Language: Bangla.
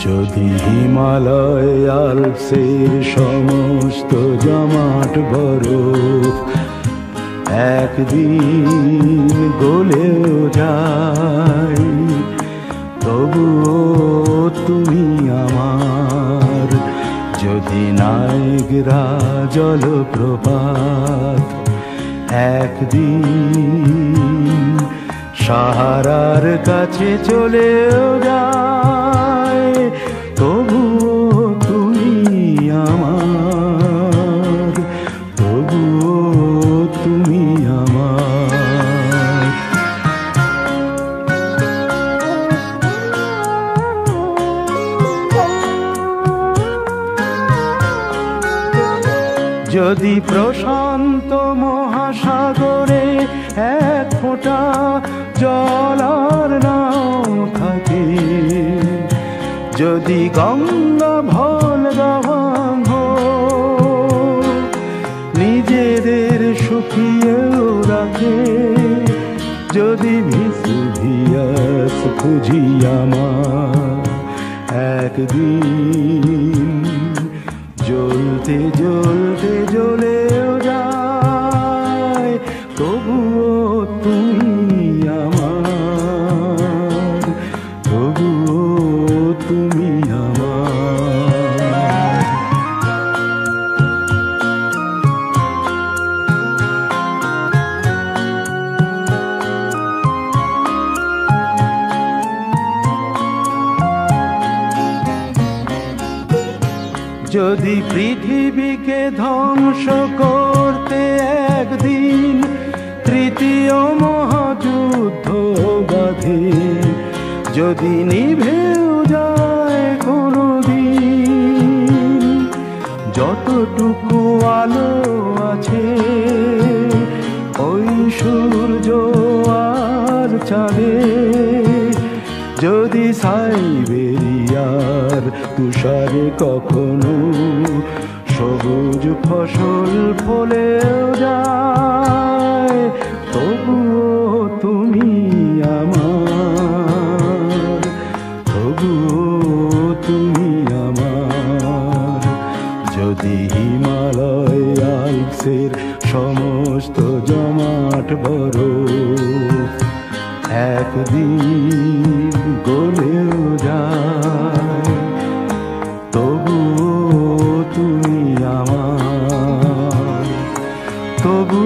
যদি হিমালয় আল্পসের সমস্ত জমাট বরফ একদিন গলেও যায়, তবুও তুমি আমার। যদি নায়েগ্রা জলপ্রপাত একদিন সাহারার কাছে চলেও যায়, তবুও তুমি আমার, তবুও তুমি আমার। যদি প্রশান্ত মহাসাগরে এক ফোঁটা জল আর নাও থাকে, যদি গঙ্গা ভোলগা নিজেদের শুকিয়েও রাখে, যদি ভিসুভিয়াস ফুজিয়ামা একদিন জ্বলতে জ্বলতে জ্বলেও যায়, তবুও তুমি আমার, তবুও তুমি আমার। যদি পৃথিবীকে ধ্বংস করতে একদিন তৃতীয় মহাযুদ্ধ বাধে, যদি নিভেও যায় কোনদিন যতটুকু আলো আছে ওই সূর্য আর চাঁদে, যদি সাইবেরিয়ার তুষারে কখনো সবুজ ফসল ফলেও যায়, তবুও তুমি আমার, তবুও তুমি আমার। যদি হিমালয় আল্পসের সমস্ত জমাট বরফ একদিন গলেও যায়, তবুও তুমি আমার, তবু